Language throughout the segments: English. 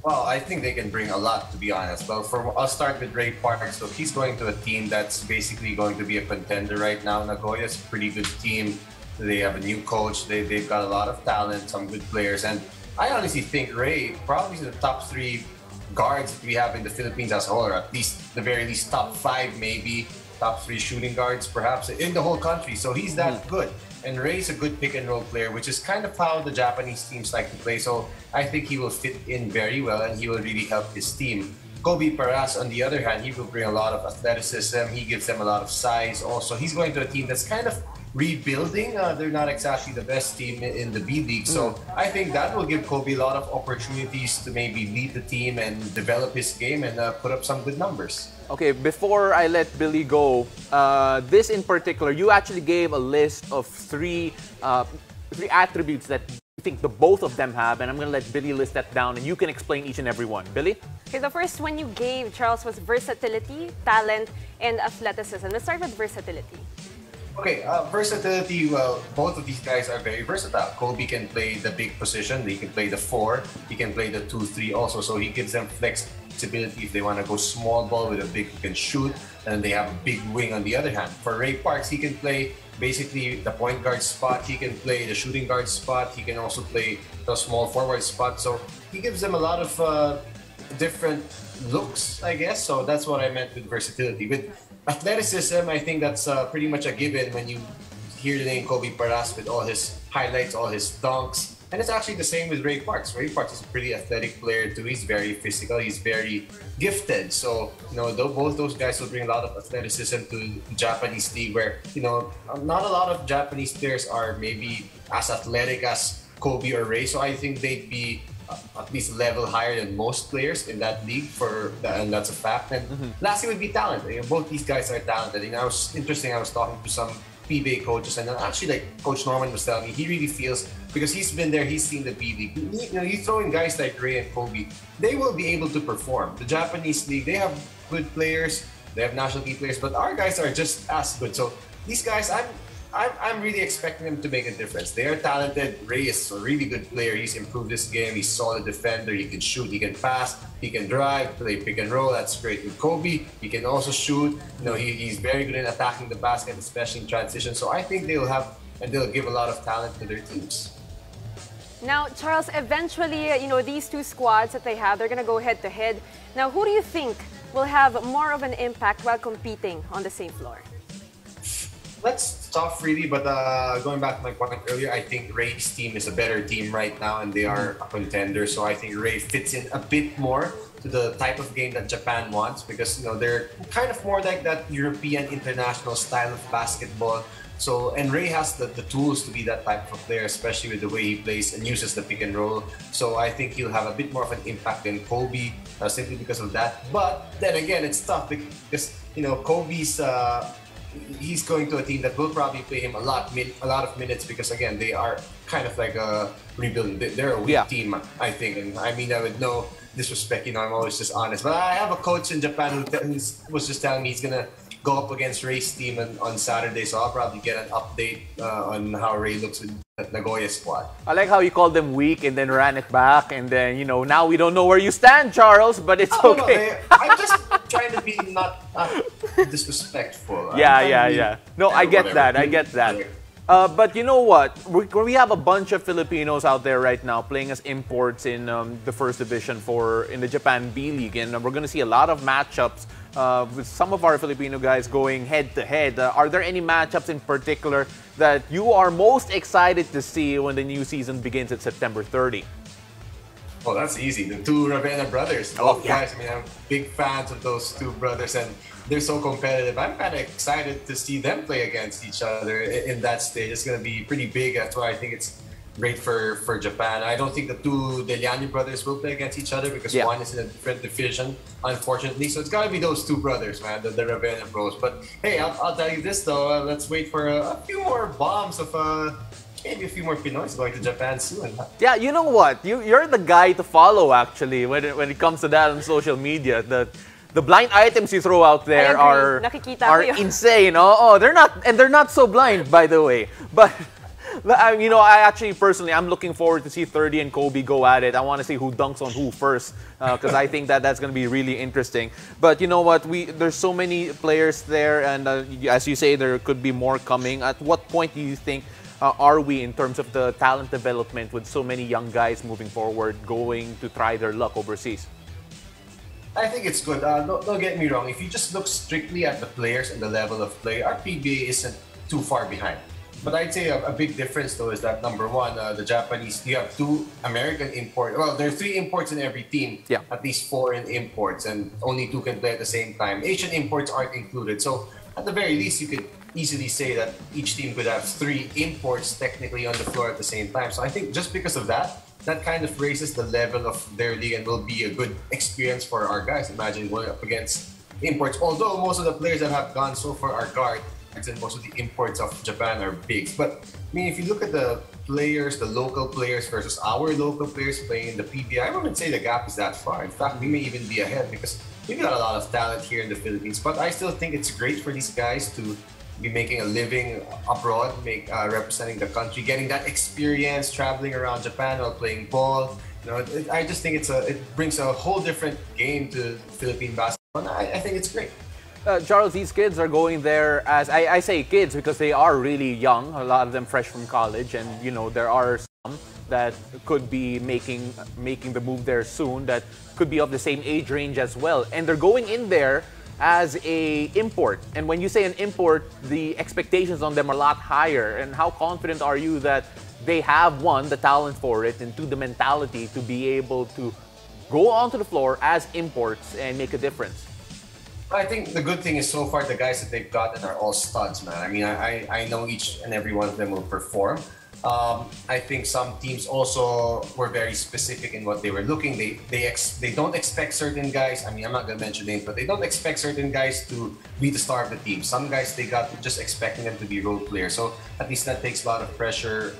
Well, I think they can bring a lot, to be honest. Well, I'll start with Ray Parks. So he's going to a team that's basically going to be a contender right now. Nagoya's a pretty good team. They have a new coach. They've got a lot of talent, some good players. And I honestly think Ray probably is the top 3 guards that we have in the Philippines as a whole, or at least, the very least, top 5 maybe. Top 3 shooting guards, perhaps, in the whole country. So he's that good. And Ray's a good pick-and-roll player, which is kind of how the Japanese teams like to play. So I think he will fit in very well, and he will really help his team. Kobe Paras, on the other hand, he will bring a lot of athleticism. He gives them a lot of size. Also, he's going to a team that's kind of rebuilding. They're not exactly the best team in the B.League. So I think that will give Kobe a lot of opportunities to maybe lead the team and develop his game and put up some good numbers. Okay, before I let Billy go, this in particular, you actually gave a list of three attributes that you think the both of them have, and I'm going to let Billy list that down, and you can explain each and every one. Billy? Okay, the first one you gave, Charles, was versatility, talent, and athleticism. Let's start with versatility. Okay, versatility, well, both of these guys are very versatile. Kobe can play the big position, he can play the 4, he can play the 2-3 also, so he gives them flexibility if they want to go small ball with a big, he can shoot, and they have a big wing on the other hand. For Ray Parks, he can play basically the point guard spot, he can play the shooting guard spot, he can also play the small forward spot, so he gives them a lot of different looks, I guess, so that's what I meant with versatility. With athleticism, I think that's pretty much a given when you hear the name Kobe Paras with all his highlights, all his dunks. And it's actually the same with Ray Parks. Ray Parks is a pretty athletic player too. He's very physical. He's very gifted. So, both those guys will bring a lot of athleticism to the Japanese league where, not a lot of Japanese players are maybe as athletic as Kobe or Ray. So I think they'd be at least a level higher than most players in that league, and that's a fact. And lastly would be talent. Both these guys are talented. I was talking to some PBA coaches, and actually, like Coach Norman was telling me, he really feels, because he's been there, he's seen the B.League. You throw in guys like Ray and Kobe, they will be able to perform. The Japanese league, they have good players, they have national team players, but our guys are just as good. So these guys, I'm really expecting them to make a difference. They are talented. Ray is a really good player. He's improved his game. He's a solid defender. He can shoot. He can pass. He can drive, play pick and roll. That's great. With Kobe, he can also shoot. He's very good in attacking the basket, especially in transition. So I think they'll give a lot of talent to their teams. Now, Charles, eventually, these two squads that they have, they're going to go head-to-head. Now, who do you think will have more of an impact while competing on the same floor? That's tough, really, but going back to my point earlier, I think Ray's team is a better team right now, and they are a contender. So I think Ray fits in a bit more to the type of game that Japan wants, because they're kind of more like that European international style of basketball. So, and Ray has the tools to be that type of player, especially with the way he plays and uses the pick and roll. So I think he'll have a bit more of an impact than Kobe, simply because of that. But then again, it's tough because Kobe's. He's going to a team that will probably play him a lot of minutes, because again, they are kind of like a rebuilding. They're a weak team, I think. And I mean that with no disrespect, I'm always just honest. But I have a coach in Japan who was just telling me he's gonna go up against Ray's team on Saturday, so I'll probably get an update on how Ray looks with the Nagoya squad. I like how you called them weak and then ran it back, and then now we don't know where you stand, Charles, but it's okay. No, I'm just trying to be not disrespectful. Yeah. No, I get that. I get that. But you know what? We have a bunch of Filipinos out there right now playing as imports in the first division in the Japan B.League, and we're going to see a lot of matchups with some of our Filipino guys going head-to-head. Are there any matchups in particular that you are most excited to see when the new season begins at September 30? Oh, that's easy. The two Ravenna brothers. Both guys. I mean, I'm big fans of those two brothers, and they're so competitive. I'm kind of excited to see them play against each other in that stage. It's going to be pretty big. That's why I think it's great for Japan. I don't think the two Deliani brothers will play against each other, because one is in a different division, unfortunately. So it's got to be those two brothers, man, the Ravenna bros. But hey, I'll tell you this, though. Let's wait for a few more bombs of maybe a few more Pinoys going to Japan soon. Yeah, you know what? You're the guy to follow, actually, when it comes to that on social media. The blind items you throw out there are insane. Oh, they're not so blind, by the way. But I actually personally, I'm looking forward to see 30 and Kobe go at it. I want to see who dunks on who first, because I think that's going to be really interesting. But you know what? There's so many players there, and as you say, there could be more coming. At what point do you think are we in terms of the talent development with so many young guys moving forward, going to try their luck overseas? I think it's good. Don't get me wrong. If you just look strictly at the players and the level of play, our PBA isn't too far behind. But I'd say a big difference, though, is that number one, the Japanese, you have 2 American imports. Well, there are 3 imports in every team, at least 4 in imports, and only 2 can play at the same time. Asian imports aren't included. So at the very least, you could easily say that each team could have 3 imports technically on the floor at the same time. So I think just because of that, that kind of raises the level of their league and will be a good experience for our guys. Imagine going up against imports. Although most of the players that have gone so far are guards, and most of the imports of Japan are bigs. But I mean, if you look at the players, the local players versus our local players playing in the PBI, I wouldn't say the gap is that far. In fact, we may even be ahead because we've got a lot of talent here in the Philippines. But I still think it's great for these guys to be making a living abroad, representing the country, getting that experience, traveling around Japan while playing ball. I just think it brings a whole different game to Philippine basketball. And I think it's great. Charles, these kids are going there as, I say kids because they are really young, a lot of them fresh from college, and there are some that could be making the move there soon that could be of the same age range as well. And they're going in there as a import. And when you say an import, the expectations on them are a lot higher. And how confident are you that they have, 1, the talent for it, and 2, the mentality to be able to go onto the floor as imports and make a difference? I think the good thing is so far the guys that they've gotten are all studs, man. I mean, I know each and every one of them will perform. I think some teams also were very specific in what they were looking. They don't expect certain guys. I mean, I'm not gonna mention names, but they don't expect certain guys to be the star of the team. Some guys they got just expecting them to be role players. So at least that takes a lot of pressure.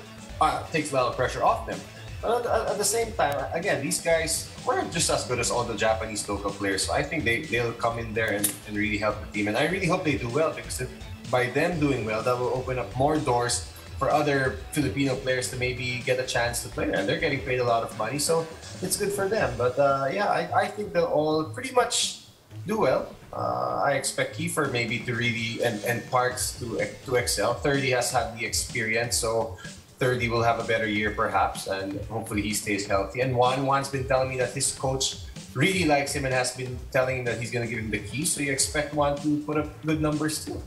Takes a lot of pressure off them. But at the same time, again, these guys were just as good as all the Japanese local players. So I think they'll come in there and really help the team. And I really hope they do well because by them doing well, that will open up more doors for other Filipino players to maybe get a chance to play there. And they're getting paid a lot of money, so it's good for them. But I think they'll all pretty much do well. I expect Kiefer maybe to really, and Parks to excel. 30 has had the experience, so 30 will have a better year perhaps, and hopefully he stays healthy. And Juan's been telling me that his coach really likes him and has been telling him that he's going to give him the key. So you expect Juan to put up good numbers too.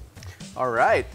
All right.